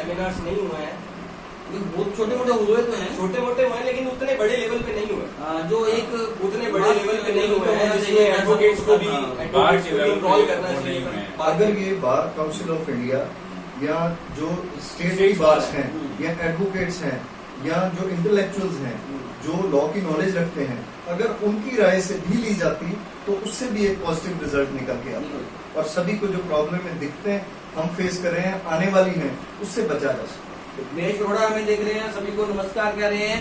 Seminars नहीं हुए हैं, बहुत छोटे मोटे हुए तो हैं, छोटे मोटे हुए हैं, लेकिन उतने बड़े लेवल पे नहीं हुए। जो एक उतने बड़े लेवल पे नहीं हुए हैं जिसमें एडवोकेट्स को भी इन्वॉल्व करना चाहिए। अगर ये बार काउंसिल ऑफ इंडिया या जो स्टेट की बार्स हैं या एडवोकेट्स हैं या जो इंटेलेक्चुअल्स हैं जो लॉ की नॉलेज रखते हैं, अगर उनकी राय से भी ली जाती तो उससे भी एक पॉजिटिव रिजल्ट निकल के आता, और सभी को जो प्रॉब्लम में दिखते हैं, हम फेस कर रहे हैं, आने वाली हैं, उससे बचा जा सकता। महेश अरोड़ा हमें देख रहे हैं, सभी को नमस्कार कह रहे हैं।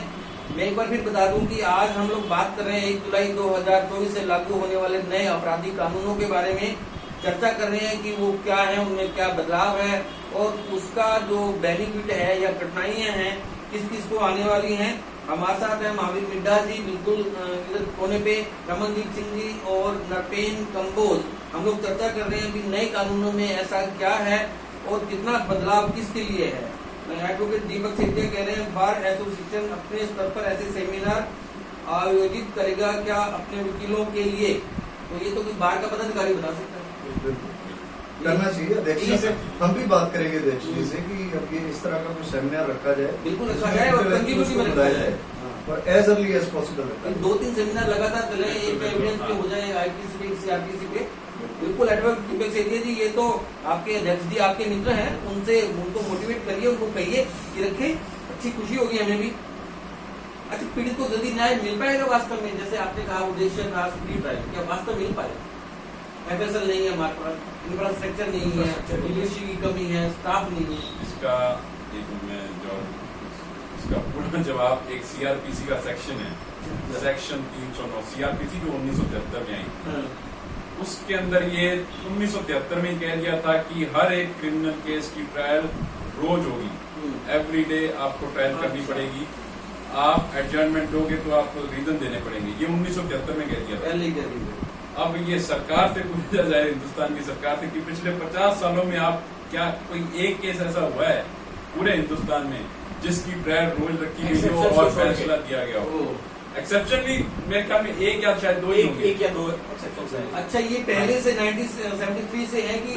मैं एक बार फिर बता दूं कि आज हम लोग बात कर रहे हैं 1 जुलाई 2024 से लागू होने वाले नए आपराधिक कानूनों के बारे में चर्चा कर रहे हैं कि वो क्या है, उनमें क्या बदलाव है और उसका जो बेनिफिट है या कठिनाइयां हैं किस किस को आने वाली हैं। हमारे साथ है महावीर मिड्ढा जी, बिल्कुल इधर कोने पे रमनदीप सिंह जी और नरपेन कंबोज। हम लोग चर्चा कर रहे हैं कि नए कानूनों में ऐसा क्या है और कितना बदलाव किसके लिए है। एडवोकेट दीपक सेठिया कह रहे हैं बार एसोसिएशन अपने स्तर पर ऐसे सेमिनार आयोजित करेगा क्या अपने वकीलों के लिए? तो ये तो कोई बार का पदाधिकारी बता सकता है, करना चाहिए। अध्यक्ष से हम भी बात करेंगे अध्यक्ष जी से कि अब ये इस तरह का कुछ सेमिनार रखा जाए, बिल्कुल रखा जाए और कंटिन्यूटी में रखा जाए और एज अर्ली एज पॉसिबल रखा जाए। 2-3 सेमिनार लगातार चले, एक एविडेंस पे हो जाए, आईपीसी पे, सीआरपीसी पे। बिल्कुल एडवोकेट दीपक सेठिया जी, ये तो आपके अध्यक्ष जी आपके मित्र हैं, उनसे उनको मोटिवेट करिए, उनको कहिए कि रखे, अच्छी खुशी होगी हमें भी। अच्छा, पीड़ित को जल्दी न्याय मिल पाएगा वास्तव में? जैसे आपने कहा उद्देश्य था स्पीड ट्रायल, क्या वास्तव मिल पाएगा? एफएसएल नहीं है हमारे पास, इंफ्रास्ट्रक्चर नहीं है, लीडरशिप की कमी है, स्टाफ नहीं है। इसका इसका पूर्ण जवाब एक सीआरपीसी का सेक्शन है, सेक्शन 309 सीआरपीसी जो 1973 में आई, उसके अंदर ये 1973 में कह दिया था कि हर एक क्रिमिनल केस की ट्रायल रोज होगी, एवरी डे आपको ट्रायल करनी पड़ेगी। आप एडजर्नमेंट दोगे तो आपको रीजन देने पड़ेंगे, ये 1973 में कह दिया था। अब ये सरकार से पूछा जाए, हिंदुस्तान की सरकार से, कि पिछले 50 सालों में आप क्या कोई एक केस ऐसा हुआ है पूरे हिंदुस्तान में जिसकी ट्रायल रोज रखी गई हो और फैसला दिया गया हो? एक्सेप्शनली मेरे ख्याल में एक या शायद दो, एक या दो एक्सेप्शन है। अच्छा, ये पहले से 1973 से है कि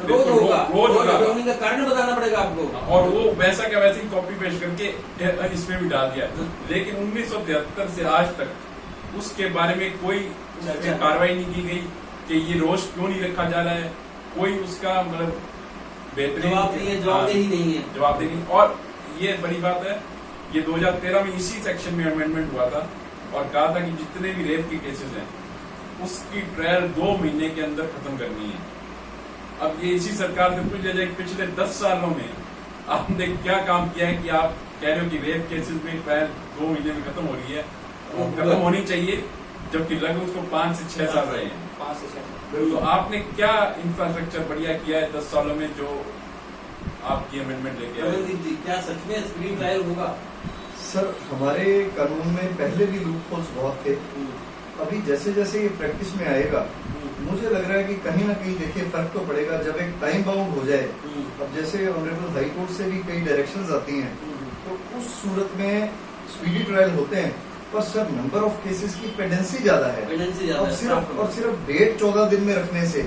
रोज होगा? रोज होगा, होने का कारण बताना पड़ेगा आपको। और वो वैसा क्या वैसे ही कॉपी पेस्ट करके इसमें भी डाल दिया। लेकिन 1973 से आज तक उसके बारे में कोई कार्रवाई नहीं की गई कि ये रोज क्यों नहीं रखा जा रहा है, कोई उसका मतलब बेहतरीन जवाबदेही नहीं है, जवाबदेही। और ये बड़ी बात है, ये 2013 में इसी सेक्शन में अमेंडमेंट हुआ था और कहा था कि जितने भी रेप के केसेस हैं उसकी ट्रायल 2 महीने के अंदर खत्म करनी है। अब ये इसी सरकार से पूछ लिया जाए पिछले 10 सालों में आपने क्या काम किया है कि आप कह रहे हो कि रेप केसेस में ट्रायल 2 महीने में खत्म हो रही है, खत्म होनी चाहिए, जबकि लगभग उसको 5 से 6 साल रहे हैं। 5 से 6। तो आपने क्या इंफ्रास्ट्रक्चर बढ़िया किया है 10 सालों में जो आपकी अमेंडमेंट लेके आए? क्या सच में स्पीड ट्रायल होगा? सर, हमारे कानून में पहले भी लूप होल्स बहुत थे। अभी जैसे जैसे ये प्रैक्टिस में आएगा, मुझे लग रहा है कि कहीं ना कहीं देखिए फर्क तो पड़ेगा जब एक टाइम बाउंड हो जाए। अब जैसे ऑनरेबल हाई कोर्ट से भी कई डायरेक्शंस आती हैं, तो उस सूरत में स्पीडी ट्रायल होते हैं, पर सर नंबर ऑफ केसेस की पेंडेंसी ज्यादा है। और सिर्फ डेट 14 दिन में रखने से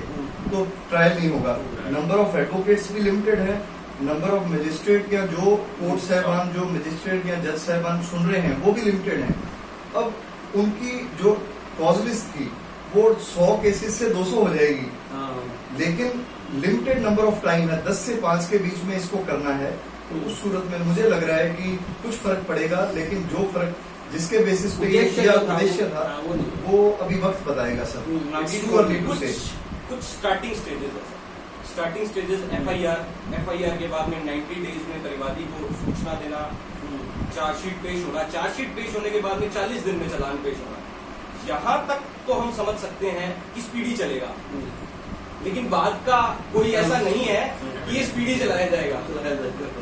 तो ट्रायल नहीं होगा। नंबर ऑफ एडवोकेट्स भी लिमिटेड है, नंबर ऑफ मजिस्ट्रेट या जो कोर्ट साहबान, जो मजिस्ट्रेट या जज साहबान सुन रहे हैं वो भी लिमिटेड हैं। अब उनकी जो कॉज लिस्ट थी वो 100 केसेस से 200 हो जाएगी, लेकिन लिमिटेड नंबर ऑफ टाइम है, 10 से 5 के बीच में इसको करना है। तो उस सूरत में मुझे लग रहा है कि कुछ फर्क पड़ेगा, लेकिन जो फर्क जिसके बेसिस पे ये किया उद्देश्य था वो अभी वक्त बताएगा सर। कुछ स्टार्टिंग स्टेजेस है सर। स्टार्टिंग स्टेजेस एफआईआर के बाद में 90 डेज में परिवादी को सूचना देना, चार्जशीट पेश होना, चार्जशीट पेश होने के बाद में 40 दिन में चालान पेश होना। यहाँ तक तो हम समझ सकते हैं कि स्पीडी चलेगा, लेकिन बाद का कोई ऐसा नहीं है कि ये स्पीडी चलाया जाएगा,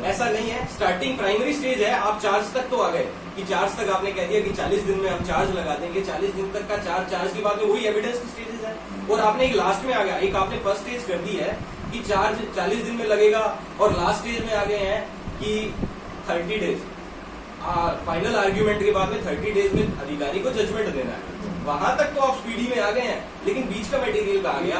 ऐसा नहीं है। स्टार्टिंग प्राइमरी स्टेज है, आप चार्ज तक तो आ गए कि चार्ज तक आपने कह दिया कि 40 दिन में हम चार्ज लगा देंगे, 40 दिन तक का चार्ज के बाद में वही एविडेंस की स्टेजेस है। और आपने एक लास्ट में आ गया, एक आपने फर्स्ट स्टेज कर दी है कि चार्ज 40 दिन में लगेगा, और लास्ट स्टेज में आ गए हैं कि 30 डेज, फाइनल आर्ग्यूमेंट के बाद में 30 डेज में अधिकारी को जजमेंट देना है। वहां तक तो आप स्पीडी में आ गए हैं, लेकिन बीच का मटेरियल आ गया।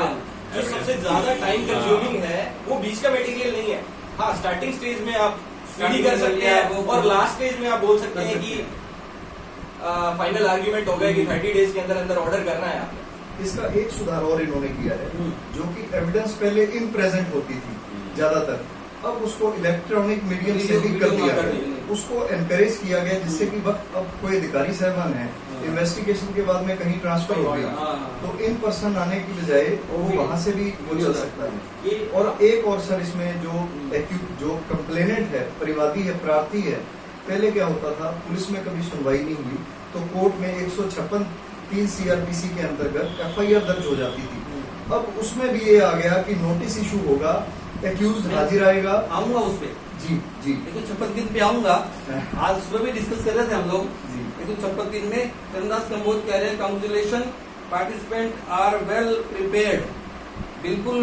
जो सबसे ज्यादा टाइम कंज्यूमिंग है वो बीच का मटेरियल नहीं है। हाँ, स्टार्टिंग स्टेज में आप Starting सीडी कर में सकते लिया, हैं वो और लास्ट स्टेज में आप बोल सकते कर हैं सकते कि हैं। फाइनल आर्ग्यूमेंट हो गया कि 30 डेज के अंदर अंदर ऑर्डर करना है आपने। इसका एक सुधार और इन्होंने किया है, हम्म। जो कि एविडेंस पहले इन प्रेजेंट होती थी ज्यादातर, अब उसको इलेक्ट्रॉनिक मीडियम से भी कर दिया कर गया, दिया। उसको एनकरेज किया गया, जिससे कि वक्त अब कोई अधिकारी साहबान है इन्वेस्टिगेशन के बाद में कहीं ट्रांसफर हो गया हाँ। तो इन पर्सन आने की बजाय वो भी- वहां से भी वो चल सकता है। ये और एक और सर इसमें जो कंप्लेनेंट है, परिवादी है, प्रार्थी है, पहले क्या होता था, पुलिस में कभी सुनवाई नहीं हुई तो कोर्ट में 156 3 सीआरपीसी के अंतर्गत एफआईआर दर्ज हो जाती थी। अब उसमें भी ये आ गया कि नोटिस इशू होगा, एक्यूज हाजिर आएगा। आऊंगा उस पे, जी जी 156 पे आऊंगा। आज सुबह भी डिस्कस कर रहे थे हम लोग। जी 156 में चंद्रदास कंबोज कह रहे हैं congratulation participant are well prepared. बिल्कुल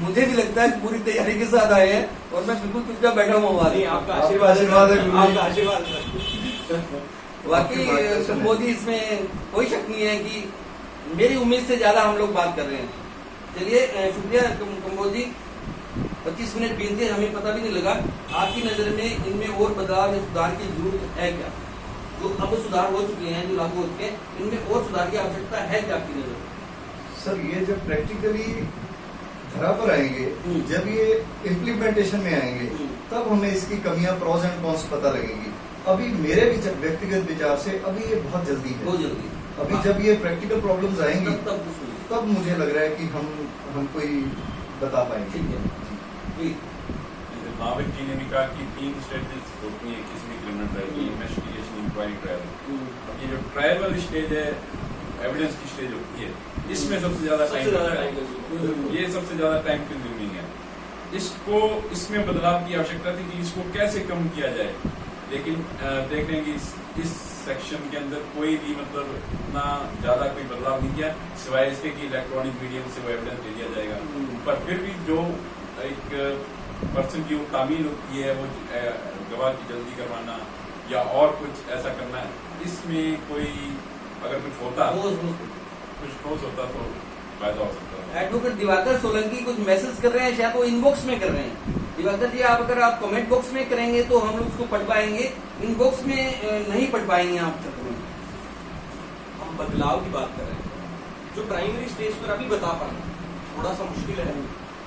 मुझे भी लगता है पूरी तैयारी के साथ आए हैं और मैं बिल्कुल चुपचाप बैठा हुआ हूँ। नहीं, आपका आपका आशीर्वाद आशीर्वाद है, है, गुरुजी। आपका आशीर्वाद है। वाकई आपकी बात तो कंबोज जी, इसमें कोई शक नहीं है कि मेरी उम्मीद से ज्यादा हम लोग बात कर रहे हैं। चलिए शुक्रिया कंबोज जी, 25 मिनट बीत गए, हमें पता भी नहीं लगा। आपकी नजर में इनमें और बदलाव या सुधार की जरूरत है क्या? जो अब सुधार हो चुके हैं, जो लागू हो चुके हैं, इनमें और सुधार की आवश्यकता है क्या आपकी नजर में? सर, ये जब प्रैक्टिकली धरा पर आएंगे, जब ये इम्प्लीमेंटेशन में आएंगे, तब हमें इसकी कमियां, प्रोज एंड कॉन्स पता लगेंगी। अभी मेरे व्यक्तिगत विचार से अभी ये बहुत जल्दी है। बहुत जल्दी अभी जब ये प्रैक्टिकल प्रॉब्लम्स आएंगी तब कुछ नहीं। तब मुझे लग रहा है कि हम कोई बता पाएंगे। ठीक है जी। जैसे नाविक जी ने भी कहा कि 3 स्टेजेस होती है किसी भी क्रिमिनल ट्रायल की, इन्वेस्टिगेशन, इंक्वायरी, ट्रायल। अब ये जो ट्रायल वाली स्टेज है, एविडेंस की स्टेज होती है, इसमें सबसे ज्यादा सबसे टाइम ज्यादा लगता है। Time consume. ये सबसे ज्यादा टाइम कंज्यूमिंग है। इसको इसमें बदलाव की आवश्यकता थी कि इसको कैसे कम किया जाए, लेकिन देख रहे हैं कि इस सेक्शन के अंदर कोई भी मतलब इतना ज्यादा कोई बदलाव नहीं किया, सिवाय इसके कि इलेक्ट्रॉनिक मीडियम से वो एविडेंस दे दिया जाएगा। पर फिर भी जो एक पर्सन की वो तामील होती है, वो गवाह की जल्दी करवाना या और कुछ ऐसा करना है, इसमें कोई अगर कुछ होता, कुछ ठोस होता तो फायदा हो सकता है। एडवोकेट दिवाकर सोलंकी कुछ मैसेज कर रहे हैं, शायद वो इनबॉक्स में कर रहे हैं। दिवाकर जी, आप अगर आप कमेंट बॉक्स में करेंगे तो हम लोग उसको पढ़ पाएंगे, इनबॉक्स में नहीं पढ़ पाएंगे आप तक। हम बदलाव की बात कर रहे हैं, जो प्राइमरी स्टेज पर अभी बता पाना थोड़ा सा मुश्किल है।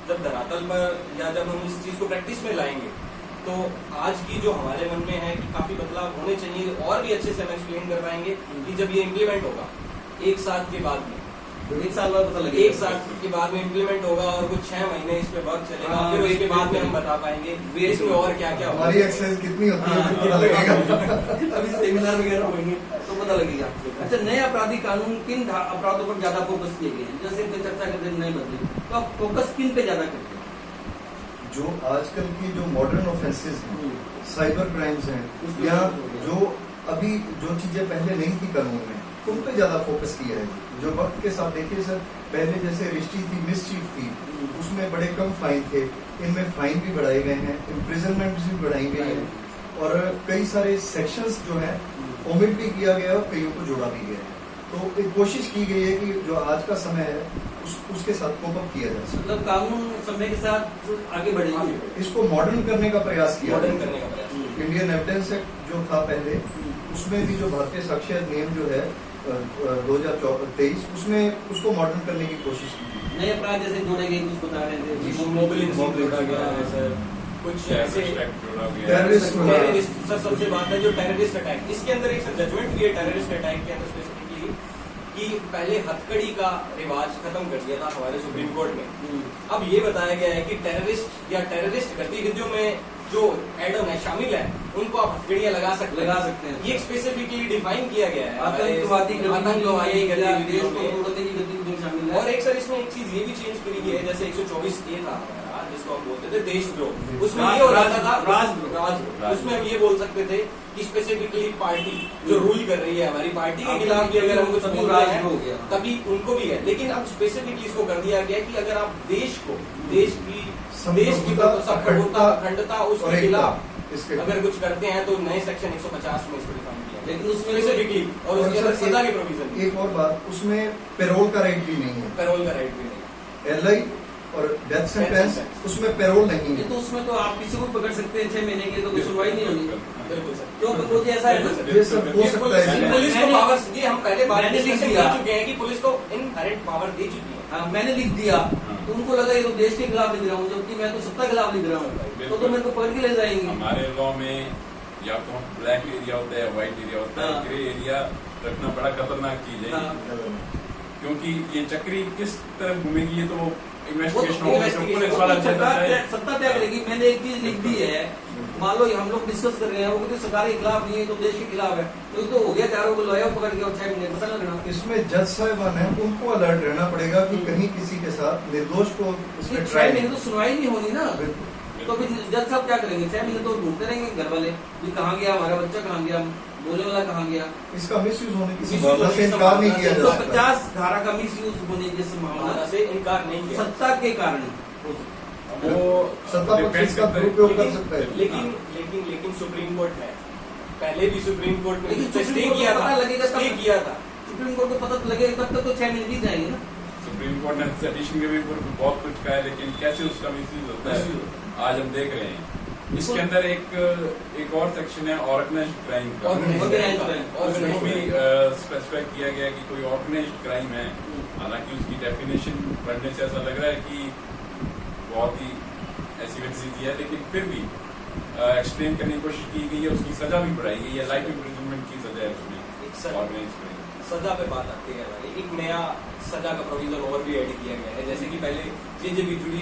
जब धरातल पर या जब हम इस चीज को प्रैक्टिस में लाएंगे तो आज की जो हमारे मन में है कि काफी बदलाव होने चाहिए, और भी अच्छे से हम एक्सप्लेन कर पाएंगे कि जब ये इम्प्लीमेंट होगा 1 साल के बाद में, 1 साल बाद पता लगेगा। 1 साल के बाद में इम्प्लीमेंट होगा और कुछ 6 महीने इस पे वर्क चलेगा, हाँ, फिर उसके वेट बाद में करें। हम बता पाएंगे वेट इसमें और क्या क्या हमारी एक्सरसाइज कितनी होती है फिर पता लगेगा। अभी सेमिनार वगैरह होंगे तो पता लगेगा। अच्छा, नए आपराधिक कानून किन अपराधों पर ज्यादा फोकस किए गए हैं? जैसे कि चर्चा करते हैं नए बदले, तो आप फोकस किन पे ज्यादा करते हैं? जो आजकल की जो मॉडर्न ऑफेंसेस हैं, साइबर क्राइम्स हैं, उसमें या हो गया। जो अभी जो चीजें पहले नहीं थी कानून में, उन पे ज्यादा फोकस किया है। जो वक्त के साथ देखिए सर, पहले जैसे रिश्ती थी, मिसचीफ थी, उसमें बड़े कम फाइन थे, इनमें फाइन भी बढ़ाए गए हैं, इम्प्रिजनमेंट भी बढ़ाई गई है, और कई सारे सेक्शंस जो है ओमिट भी किया गया है और कईयों को जोड़ा भी गया है। तो एक कोशिश की गई है कि जो आज का समय है उसके साथ कोप अप किया जा सके। मतलब कानून समय के साथ आगे बढ़ेंगे। इसको मॉडर्न करने का प्रयास किया मॉडर्न गया। करने का प्रयास। इंडियन एविडेंस एक्ट जो था पहले, उसमें भी जो भारतीय साक्ष्य अधिनियम जो है 2023, उसमें उसको मॉडर्न करने की कोशिश की गई। नए अपराध जैसे जोड़े गए, कुछ बता रहे थे, मोबाइल इंसिडेंट जोड़ा गया है सर, कुछ ऐसे टेररिस्ट टेररिस्ट सर सबसे बात है जो टेररिस्ट अटैक, इसके अंदर एक जजमेंट भी है टेररिस्ट अटैक के अंदर स्पेसिफिकली कि पहले हथकड़ी का रिवाज खत्म कर दिया था हमारे सुप्रीम कोर्ट में। अब ये बताया गया है कि टेररिस्ट या टेररिस्ट गतिविधियों में जो एडम है, शामिल है, उनको आप हथकड़ियां लगा सकते हैं। ये स्पेसिफिकली डिफाइन किया गया है आतंकवादी आतंकवादी गतिविधियों में। तोड़ने की गतिविधियों शामिल है। और एक सर इसमें एक चीज ये भी चेंज करी गई है, जैसे 124A था हमारा, जिसको हम बोलते थे देशद्रोह, उसमें ये हो जाता था राजद्रोह, उसमें हम ये बोल सकते थे कि स्पेसिफिकली पार्टी जो रूल कर रही है हमारी पार्टी के खिलाफ भी अगर हम कुछ बोलते हैं तभी उनको भी है। लेकिन अब स्पेसिफिकली इसको कर दिया गया कि अगर आप देश की संप्रभुता, अखंडता, उसके खिलाफ अगर कुछ करते हैं तो नए सेक्शन 150 में इसको डिफाइन किया, लेकिन उसमें स्पेसिफिकली और उसके अंदर सजा की प्रोविजन। एक और बात, उसमें पेरोल का राइट भी नहीं है। पेरोल का राइट भी नहीं। एलआई और डेथ सेंटेंस उसमें पैरोल नहीं ये है। तो उसमें तो आप किसी को भी पकड़ सकते हैं 6 महीने की, तो कोई सुनवाई नहीं होगी। बिल्कुल सर। क्यों मुझे ऐसा है ना, ये सब हो सकता है। पुलिस को पावर, ये हम पहले बात मैंने लिख discussion दिया। कर चुके हैं कि पुलिस को इनहेरेंट पावर दे चुकी है। हाँ, मैंने लिख दिया तो उनको लगा ये तो देश के खिलाफ लिख रहा हूँ, जबकि मैं तो सत्ता के खिलाफ लिख रहा हूँ, तो मेरे को पकड़ के ले जाएंगे। हमारे लॉ में या तो ब्लैक एरिया होता है, व्हाइट एरिया होता है, हाँ। ग्रे एरिया रखना बड़ा खतरनाक चीज है। हाँ। क्योंकि ये चक्री किस तरह घूमेगी, ये तो वो इन्वेस्टिगेशन तो होगी, तो पुलिस वाला सत्ता त्याग करेगी। मैंने एक चीज लिख दी है, मान लो हम लोग डिस्कस कर रहे हैं, वो कहते सरकार के खिलाफ नहीं है तो देश के खिलाफ है, तो हो गया, चारों को लाया पकड़ के और 6 महीने पता लगना। इसमें जज साहिबान है, उनको अलर्ट रहना पड़ेगा कि कहीं किसी के साथ निर्दोष को इसमें 6 ट्राई महीने तो सुनवाई नहीं होनी ना, बिल्कुल। तो फिर जज साहब क्या करेंगे? 6 महीने तो ढूंढते रहेंगे घर वाले कि कहाँ गया हमारा बच्चा, कहाँ गया, बोलने वाला कहाँ गया। इसका मिसयूज होने की Misuse संभावना होने से की इनकार नहीं संभावना किया से जा सकता। 150 धारा का मिस यूज होने की संभावना भावना से इनकार नहीं किया। सत्ता के कारण हो सकता है। वो सत्ता पक्ष इसका दुरुपयोग कर सकता है। लेकिन लेकिन लेकिन सुप्रीम कोर्ट है, पहले भी सुप्रीम कोर्ट में लेकिन इस पे सुप्रीम स्टे कोर्ट किया को था, पता लगेगा स्टे तब। किया था। सुप्रीम कोर्ट को पता तो लगेगा तब तक तो 6 महीने बीत जाएंगे ना। सुप्रीम कोर्ट ने सेटिशन के भी ऊपर बहुत कुछ कहा है, लेकिन कैसे उसका मिसयूज होता है आज हम देख रहे हैं। इसके अंदर एक और सेक्शन है ऑर्गेनाइज्ड क्राइम का, Organized crime। उसमें भी स्पेसिफाई किया गया है कि कोई ऑर्गेनाइज्ड क्राइम है। हालांकि उसकी डेफिनेशन पढ़ने से ऐसा लग रहा है कि बहुत ही ऐसी वैसी चीज है, लेकिन फिर भी एक्सप्लेन करने की कोशिश की गई है, उसकी सजा भी बढ़ाई गई है, लाइफ इम्प्रिजनमेंट की सजा है उसमें ऑर्गेनाइज्ड क्राइम। सजा पे बात आती है हमारी, एक नया सजा का प्रोविजन और भी ऐड किया गया है। जैसे कि पहले जे जुड़ी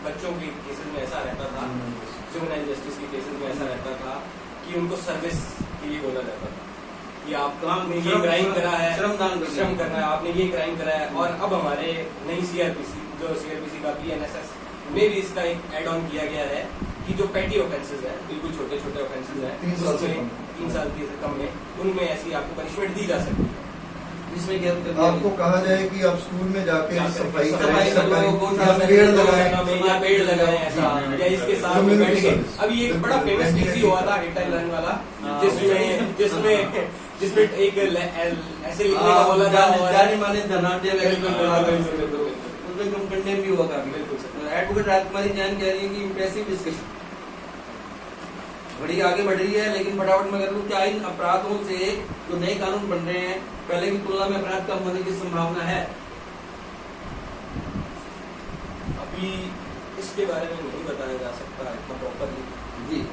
बच्चों के केसेस में ऐसा रहता था, जुवेनाइल जस्टिस के केसेस में ऐसा रहता था कि उनको सर्विस के लिए बोला जाता था कि आपने ये क्राइम करा है, श्रम करना है, आपने ये क्राइम करा है। और अब हमारे नई सीआरपीसी, जो सीआरपीसी का बीएनएसएस में भी इसका एक एड ऑन किया गया है कि जो पेटी ऑफेंसेस है, बिल्कुल छोटे छोटे ऑफेंसेस हैं, 3 साल से उसमें 3 साल से कम में, उनमें ऐसी आपको पनिशमेंट दी जा सकती है। इसमें क्या कर दिया? आपको कहा जाए कि आप स्कूल में जाके सफाई सफाई करें, करो, सरकारी गौशाला या में पेड़ लगाएं, लगाएं। या पेड़ लगाएं ऐसा, या इसके साथ में बैठ के। अभी एक बड़ा फेमस केस ही हुआ था हिट एंड रन वाला, जिसमें जिसमें एक ऐसे लिखने का बोला था और जाने माने धनाढ्य बिल्कुल। उसमें कंडेम भी हुआ काफी। एडवोकेट राजकुमारी जैन कह रही है कि इम्प्रेसिव डिस्कशन बड़ी आगे बढ़ रही है, लेकिन फटाफट में कर लूं, क्या इन अपराधों से जो नए कानून बन रहे हैं पहले की तुलना में अपराध कम होने की संभावना है? अभी इसके बारे में नहीं बताया जा सकता इतना प्रॉपरली जी।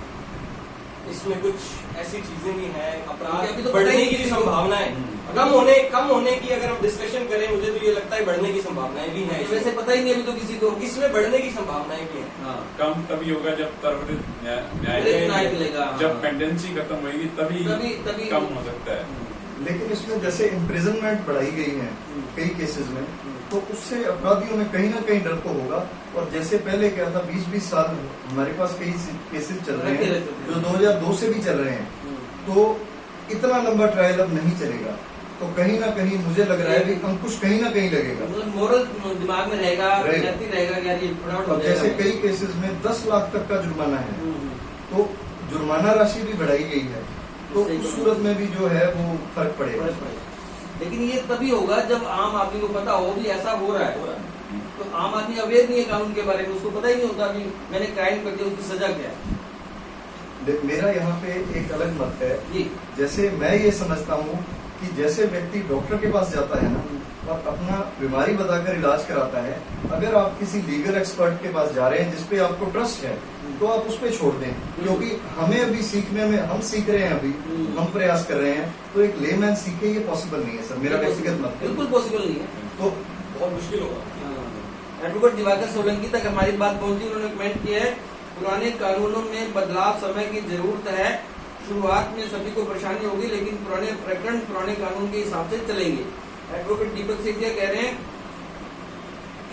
इसमें कुछ ऐसी चीजें भी हैं, क्योंकि अपराध अभी तो पता बढ़ने ही की नहीं भी संभावनाएं, कम होने की अगर हम डिस्कशन करें, मुझे तो ये लगता है बढ़ने की संभावनाएं भी हैं। वैसे पता ही नहीं अभी तो किसी को। इसमें बढ़ने की संभावनाएं भी हैं। हाँ। कम तभी होगा जब त्वरित त्वरित न्याय मिलेगा। जब पेंडेंसी खत्म होगी तभी कम हो सकता है। लेकिन इसमें जैसे इम्प्रिजनमेंट बढ़ाई गई है कई केसेस में, तो उससे अपराधियों में कहीं ना कहीं डर तो होगा। और जैसे पहले क्या था, 20-20 साल हमारे पास कई केसेस चल रहे हैं जो 2002 से भी चल रहे हैं, तो इतना लंबा ट्रायल अब नहीं चलेगा। तो कहीं ना कहीं मुझे लग रहा है कि अंकुश कहीं ना कहीं लगेगा, मतलब मोरल दिमाग में रहेगा, नैतिक रहेगा कि यार ये फटाफट हो अब जाएगा। जैसे कई केसेस में 10 लाख तक का जुर्माना है, तो जुर्माना राशि भी बढ़ाई गई है, तो उस सूरत में भी जो है वो फर्क पड़ेगा। लेकिन ये तभी होगा जब आम आदमी को पता हो भी ऐसा हो रहा है। तो आम आदमी अवेयर नहीं है कानून के बारे में, उसको पता ही नहीं होता कि मैंने क्राइम कर दिया, उसकी सजा क्या है। मेरा यहाँ पे एक अलग मत है। जी। जैसे मैं ये समझता हूँ कि जैसे व्यक्ति डॉक्टर के पास जाता है ना और अपना बीमारी बताकर इलाज कराता है, अगर आप किसी लीगल एक्सपर्ट के पास जा रहे हैं जिसपे आपको ट्रस्ट है, तो आप उस पे छोड़ दें। क्योंकि हमें अभी सीखने में, हम सीख रहे हैं, अभी हम प्रयास कर रहे हैं, तो एक लेमैन सीखे ये पॉसिबल नहीं है सर, मेरा व्यक्तिगत मत है। बिल्कुल पॉसिबल नहीं है, तो बहुत मुश्किल होगा। एडवोकेट दिवाकर सोलंकी तक हमारी बात पहुंची। उन्होंने कमेंट किया है, पुराने कानूनों में बदलाव समय की जरूरत है। शुरुआत में सभी को परेशानी होगी, लेकिन पुराने प्रकरण पुराने कानून के हिसाब से चलेंगे। एडवोकेट दीपक सेठिया कह रहे हैं,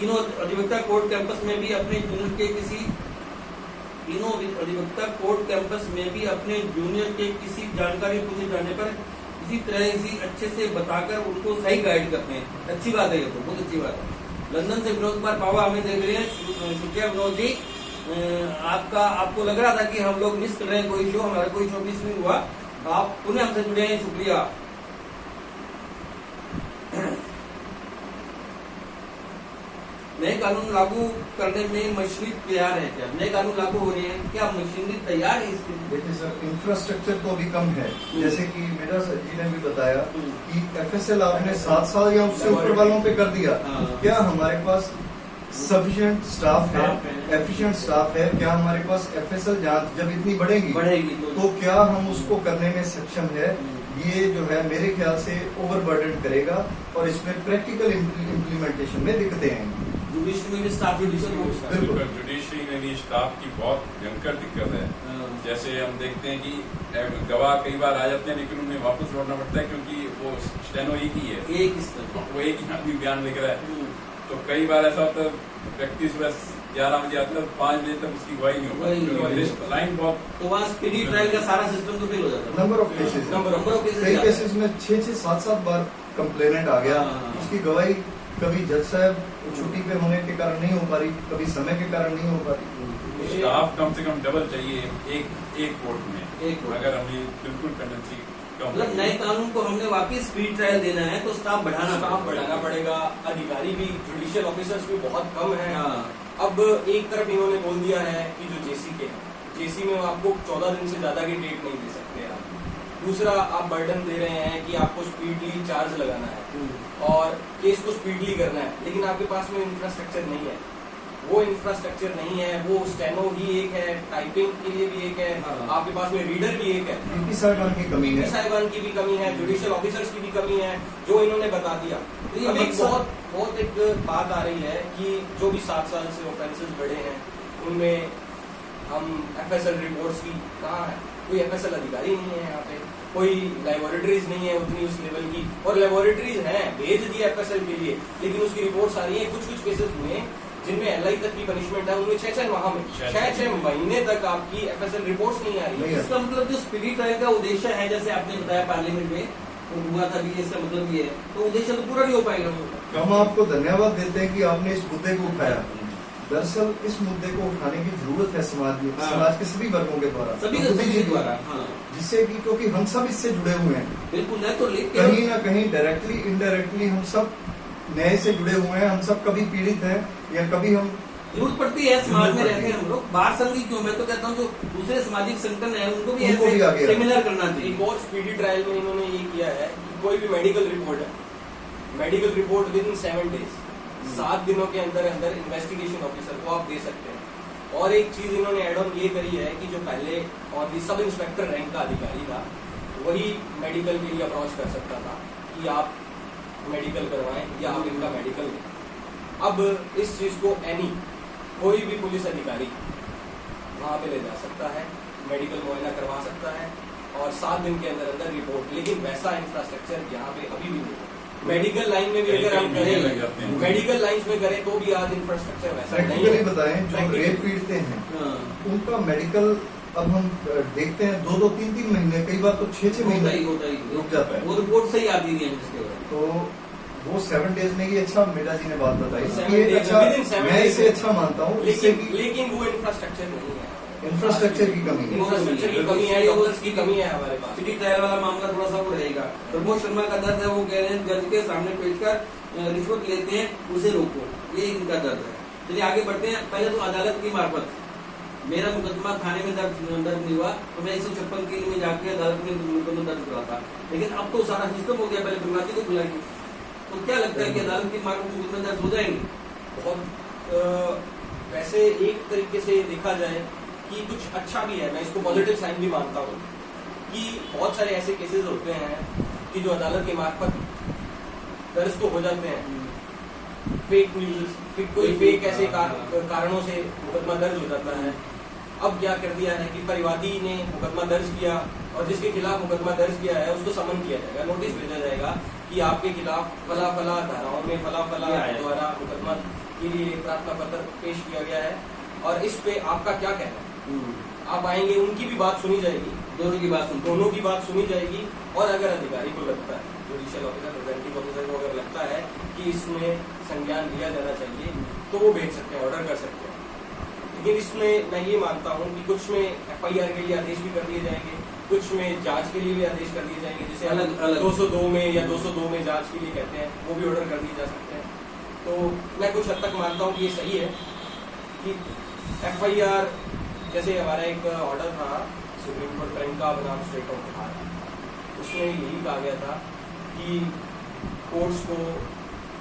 तीनों अधिवक्ता कोर्ट कैंपस में भी अपने जूनियर के किसी जानकारी पूछे जाने पर इसी तरह इसी अच्छे से बताकर उनको सही गाइड करते हैं। अच्छी बात है, ये तो बहुत अच्छी बात है। लंदन से विनोद कुमार पावा हमें देख रहे हैं। शुक्रिया विनोद जी, आपको लग रहा था कि हम लोग मिस कर रहे हैं कोई शो, हमारा कोई शो मिस नहीं हुआ, आप पुनः हमसे जुड़े हैं, शुक्रिया। नए कानून लागू करने में मशीनरी तैयार है क्या? नए कानून लागू हो रहे हैं, क्या मशीनरी तैयार है इसके लिए? देखिए सर, इंफ्रास्ट्रक्चर तो अभी कम है। जैसे कि मेरा सर जी ने भी बताया कि FSL आपने 7 साल या उससे ऊपर वालों पे कर दिया। हाँ। क्या हमारे पास सफिशिएंट स्टाफ है, स्टाफ है। एफिशिएंट स्टाफ है? क्या हमारे पास FSL जांच जब इतनी बढ़ेगी तो तो क्या हम उसको करने में सक्षम है? ये जो है मेरे ख्याल से ओवरबर्डन करेगा और इसमें प्रैक्टिकल इम्प्लीमेंटेशन में दिक्कतें आएंगी। जुडिशरी में भी स्टाफ बिल्कुल। जुडिशरी में भी स्टाफ की बहुत भयंकर दिक्कत है। हाँ। जैसे हम देखते हैं कि गवाह कई बार आ जाते हैं लेकिन उन्हें वापस लौटना पड़ता है क्योंकि वो स्टेनो एक ही है, एक स्तर वो एक ही आदमी बयान लिख रहा है। तो कई बार ऐसा होता है व्यक्ति सुबह 11 बजे आता है, 5 बजे तक उसकी गवाही नहीं हो वही पाती, लाइन बहुत। तो वहाँ स्पीडी ट्रायल का सारा सिस्टम तो फेल हो जाता है। Number of cases number of cases कई केसेस में 6-6, 7-7 बार कंप्लेनेंट आ गया। हाँ। उसकी गवाही कभी जज साहब छुट्टी पे होने के कारण नहीं हो पा रही, कभी समय के कारण नहीं हो पा रही। स्टाफ कम से कम डबल चाहिए एक कोर्ट में, एक कोर्ट। अगर हमें बिल्कुल टेंडेंसी कम मतलब नए कानून को हमने वापिस स्पीड ट्रायल देना है तो स्टाफ बढ़ाना पड़ेगा। अधिकारी भी, जुडिशियल ऑफिसर्स भी बहुत कम है। हाँ। अब एक तरफ इन्होंने बोल दिया है कि जो जेसी के हैं, जेसी में आपको 14 दिन से ज्यादा की डेट नहीं दे सकते आप। दूसरा, आप बर्डन दे रहे हैं कि आपको स्पीडली चार्ज लगाना है और केस को स्पीडली करना है, लेकिन आपके पास में इंफ्रास्ट्रक्चर नहीं है। वो इंफ्रास्ट्रक्चर नहीं है, वो स्टेनो ही एक है, टाइपिंग के लिए भी एक है, हाँ। आपके पास में रीडर भी एक है, यूपी साहिबान की कमी है, साहिबान की भी कमी है, जुडिशियल ऑफिसर्स की भी कमी है, जो इन्होंने बता दिया। ये अब एक मकसद- बहुत एक बात आ रही है कि जो भी 7 साल से ऑफेंसेस बढ़े हैं उनमें हम FSL रिपोर्ट्स की कहाँ है? कोई FSL अधिकारी नहीं है यहाँ पे, कोई लेबोरेटरीज नहीं है उतनी उस लेवल की, और लेबोरेटरीज हैं, भेज दिया FSL के लिए, लेकिन उसकी रिपोर्ट्स आ रही है कुछ केसेस में जिनमें LI तक की पनिशमेंट है, उनमें 6-6 माह में 6-6 महीने तक आपकी FSL रिपोर्ट्स नहीं आ रही नहीं है। है। इसका मतलब जो स्पीडी ट्रायल का उद्देश्य है, जैसे आपने बताया पार्लियामेंट में वो हुआ था भी, इसका मतलब ये है तो उद्देश्य तो पूरा नहीं हो पाएगा। हम आपको धन्यवाद देते हैं कि आपने इस मुद्दे को उठाया। दरअसल इस मुद्दे को उठाने की जरूरत है समाज में, हाँ। समाज के सभी वर्गों के द्वारा, सभी मोदी जी द्वारा। हाँ। जिससे कि क्योंकि हम सब इससे जुड़े हुए हैं, बिल्कुल नहीं तो लिख के कहीं ना कहीं डायरेक्टली इनडायरेक्टली हम सब न्याय से जुड़े हुए हैं। हम सब कभी पीड़ित हैं या कभी हम जरूरत पड़ती है, समाज में रहते हैं हम लोग। बाहर संघी क्यों, मैं तो कहता हूँ जो दूसरे सामाजिक संगठन है उनको भी उनको भी ऐसे आगे सेमिनार करना चाहिए। एक और स्पीडी ट्रायल में इन्होंने ये किया है कि कोई भी मेडिकल रिपोर्ट है, medical report with in 7 days, 7 दिनों के अंदर अंदर इन्वेस्टिगेशन ऑफिसर को आप दे सकते हैं। और एक चीज इन्होंने एड ऑन ये करी है कि जो पहले और सब इंस्पेक्टर रैंक का अधिकारी था वही मेडिकल के लिए अप्रोच कर सकता था कि आप मेडिकल करवाएं या आप इनका मेडिकल दें। अब इस चीज को कोई भी पुलिस अधिकारी वहां पे ले जा सकता है, मेडिकल मुआयना करवा सकता है और 7 दिन के अंदर अंदर रिपोर्ट। लेकिन वैसा इंफ्रास्ट्रक्चर यहाँ पे अभी भी नहीं है। मेडिकल लाइन में भी अगर हम करें, मेडिकल लाइंस में करें तो भी आज इंफ्रास्ट्रक्चर वैसा नहीं प्रैक्टिकली है। बताएं, जो रेप पीड़ित हैं हाँ। उनका मेडिकल अब हम देखते हैं 2-2, 3-3 महीने, कई बार तो 6-6 महीने रुक जाता है। वो रिपोर्ट सही आती नहीं है उसके बाद। तो वो 7 डेज में ही अच्छा मेरा जी ने बात बताई, 7 ये days, अच्छा, within 7 मैं days इसे अच्छा मानता हूँ। इससे लेकिन वो इंफ्रास्ट्रक्चर नहीं है, इंफ्रास्ट्रक्चर की कमी है। इंफ्रास्ट्रक्चर की कमी है, डॉक्टर्स की कमी है हमारे पास। स्पीडी ट्रायल वाला मामला थोड़ा सा वो रहेगा। प्रमोद शर्मा का दर्द है, वो कह रहे हैं जज के सामने बैठकर रिश्वत लेते हैं, उसे रोको, ये इनका दर्द है। चलिए आगे बढ़ते हैं। पहले तो अदालत की मार्फत मेरा मुकदमा थाने में दर्ज नहीं हुआ तो मैं 156 के लिए जाके अदालत में मुकदमा दर्ज करा था, लेकिन अब तो सारा सिस्टम हो गया, पहले प्रगति को बुलाएंगे। तो क्या लगता है कि अदालत की मार्फत मुकदमा दर्ज हो जाएंगे? बहुत वैसे एक तरीके से देखा जाए कि कुछ अच्छा भी है, मैं इसको पॉजिटिव साइन भी मानता हूँ कि बहुत सारे ऐसे केसेस होते हैं कि जो अदालत के मार्फत दर्ज तो हो जाते हैं, फेक न्यूज, कोई फेक ऐसे कारणों से मुकदमा दर्ज हो जाता है। अब क्या कर दिया है कि परिवादी ने मुकदमा दर्ज किया और जिसके खिलाफ मुकदमा दर्ज किया है उसको समन किया जाएगा, नोटिस भेजा जाएगा कि आपके खिलाफ फला फला धाराओं में फला फला द्वारा मुकदमा के लिए प्रार्थना पत्र पेश किया गया है और इस पे आपका क्या कहना है। आप आएंगे, उनकी भी बात सुनी जाएगी, दोनों की बात सुनी जाएगी। और अगर अधिकारी को लगता है, जुडिशियल ऑफिसर, प्रिवेंटिव ऑफिसर को अगर लगता है कि इसमें संज्ञान लिया जाना चाहिए तो वो भेज सकते हैं, ऑर्डर कर सकते हैं। लेकिन इसमें मैं ये मानता हूँ कि कुछ में FIR के लिए आदेश भी कर दिए जाएंगे, कुछ में जांच के लिए भी आदेश कर दिए जाएंगे, जैसे अलग 202 में या 202 में जांच के लिए कहते हैं, वो भी ऑर्डर कर दिए जा सकते हैं। तो मैं कुछ हद तक मानता हूँ कि ये सही है कि FIR, जैसे हमारा एक ऑर्डर था सुप्रीम कोर्ट प्रियंका बनाम स्टेट ऑफ बिहार, उसमें यही कहा गया था कि कोर्ट्स को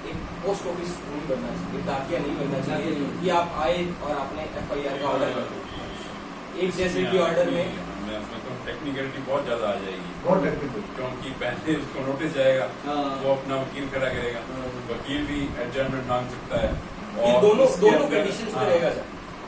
एक पोस्ट ऑफिस नहीं बनना चाहिए, डाकिया नहीं बनना चाहिए कि आप आए और आपने FIR का ऑर्डर कर दो। एक जैसे कि ऑर्डर में टेक्निकलिटी बहुत ज्यादा आ जाएगी, बहुत टेक्निकल। क्योंकि पहले उसको नोटिस जाएगा, हाँ। वो अपना वकील खड़ा करेगा, वकील भी एडजर्नमेंट मांग सकता है, ये और दोनों उसके अंदर- कंडीशंस में हाँ। रहेगा सर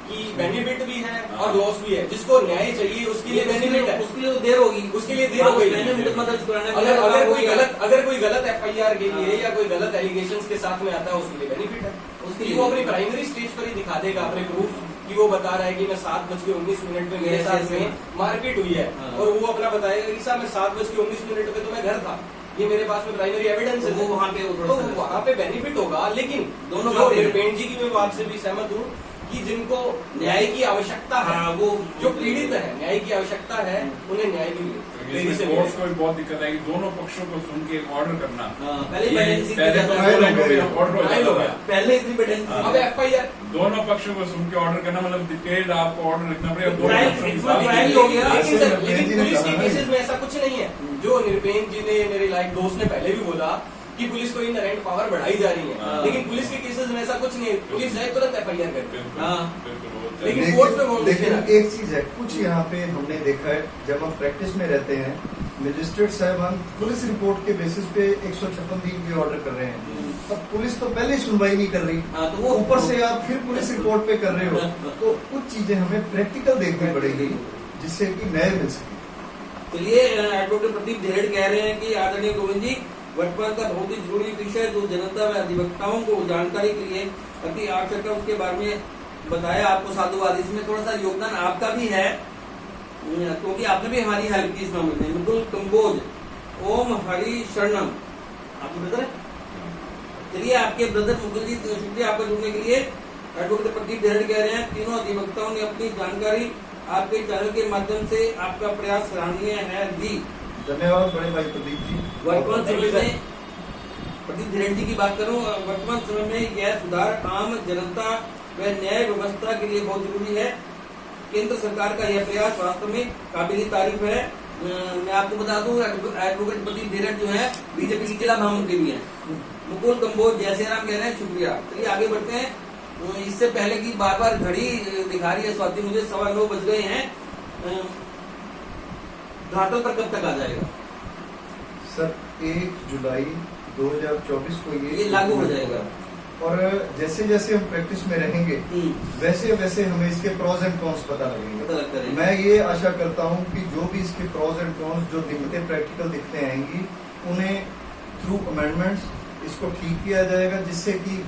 कि बेनिफिट भी है हाँ। और लॉस भी है। जिसको न्याय चाहिए उसके लिए बेनिफिट है, उसके लिए तो देर होगी, उसके लिए देर हो गई। मैंने मुकदमा दर्ज कराना अगर है, अगर कोई गलत FIR के लिए हाँ। या कोई गलत एलिगेशंस के साथ में आता है, उसके लिए बेनिफिट है। उसके कि लिए वो अपनी प्राइमरी स्टेज पर ही दिखा देगा अपने प्रूफ कि वो बता रहा है कि मैं 7:19 पे मेरे Yes, साथ yes, में yes. मारपीट हुई है, हाँ। और वो अपना बताएगा कि साहब मैं 7:19 पे तो मैं घर था, ये मेरे पास में प्राइमरी एविडेंस है। वो वहाँ पे वो तो थोड़ा सा- वहाँ पे बेनिफिट होगा। लेकिन दोनों जो बातें हैं। निर्पेण जी की मैं बात से भी सहमत हूँ कि जिनको न्याय की आवश्यकता है, हाँ, वो जो पीड़ित है, न्याय की आवश्यकता है, उन्हें न्याय भी देरी से कोर्ट्स को मिलेगा। भी बहुत दिक्कत आएगी, दोनों पक्षों को सुन के ऑर्डर करना। हाँ, पहले ये पेंडेंसी पहले तो ट्रायल दोनों हो पे गया। ऑर्डर हो ट्रायल हो जाता गया। है। पहले इतनी पेंडेंसी अब FIR दोनों पक्षों को सुन के ऑर्डर करना मतलब डिटेल्ड आपको ऑर्डर लिखना पड़ेगा, दोनों ट्रायल- पक्षों की इसमें बात। ट्रायल हो गया। लेकिन सर, निर्पेण जी लेकिन ने पुलिस कहा के ना केसेस में ऐसा कुछ नहीं है। जो निर्पेण जी ने, मेरे लाइक दोस्त ने पहले भी बोला कि पुलिस को इनहेरेंट पावर बढ़ाई जा रही है, हाँ। लेकिन पुलिस के केसेस में ऐसा कुछ नहीं है। पुलिस जाए तुरंत FIR करती है। बिल्कुल, हाँ। बिल्कुल, वो लेकिन चाहिए। कोर्ट पे वो लेकिन लिखे एक चीज है, कुछ यहाँ पे हमने देखा है, जब हम प्रैक्टिस में रहते हैं, मजिस्ट्रेट साहबान पुलिस रिपोर्ट के बेसिस पे 156 दिन के ऑर्डर कर रहे हैं। अब पुलिस तो पहले ही सुनवाई नहीं कर रही, हाँ, तो वो ऊपर से आप फिर पुलिस रिपोर्ट पे कर रहे हो, तो कुछ चीजें हमें प्रैक्टिकल देखनी पड़ेगी जिससे कि न्याय मिल सके। चलिए, एडवोकेट प्रदीप धेड़ कह रहे हैं कि आदरणीय गोविंद जी, वर्तमान का बहुत ही जरूरी विषय जो जनता व अधिवक्ताओं को जानकारी के लिए अति आवश्यक है, उसके बारे में बताया आपको साधुवाद। इसमें थोड़ा सा योगदान आपका भी है, क्योंकि आपने भी हमारी हेल्प की इस मामले में। मुकुल कंबोज, ओम हरि शरणम, आपके ब्रदर है? चलिए, आपके ब्रदर मुकुल जी, शुक्रिया आपका जुड़ने के लिए। एडवोकेट प्रदीप धेड़ कह रहे हैं, तीनों अधिवक्ताओं ने अपनी जानकारी आपके चैनल के माध्यम से, आपका प्रयास सराहनीय है दी। धन्यवाद बड़े भाई प्रदीप जी। वर्तमान समय में प्रदीप धेड़ जी की बात करूं, वर्तमान समय में यह सुधार आम जनता व न्याय व्यवस्था के लिए बहुत जरूरी है। केंद्र सरकार का यह प्रयास वास्तव में काबिल तारीफ है। मैं आपको बता दूं, एडवोकेट प्रदीप धेड़ जो है बीजेपी के जिला महामंत्री भी हैं। मुकुल कंबोज जय श्री राम कह रहे हैं, शुक्रिया। चलिए आगे बढ़ते हैं। इससे पहले की बार बार घड़ी दिखा रही है स्वाति, मुझे 9:15 बज गए हैं। घाटों पर कब तक आ जाएगा? सर 1 जुलाई 2024 को ये लागू हो जाएगा। और जैसे जैसे हम प्रैक्टिस में रहेंगे वैसे वैसे हमें इसके प्रॉज एंड कॉन्स पता पता लगता लगेंगे। रहेगा। मैं ये आशा करता हूँ कि जो भी इसके प्रॉज एंड कॉन्स जो दिक्कतें प्रैक्टिकल दिखते आएंगी, उन्हें थ्रू अमेंडमेंट्स इसको ठीक किया जाएगा, जिससे कि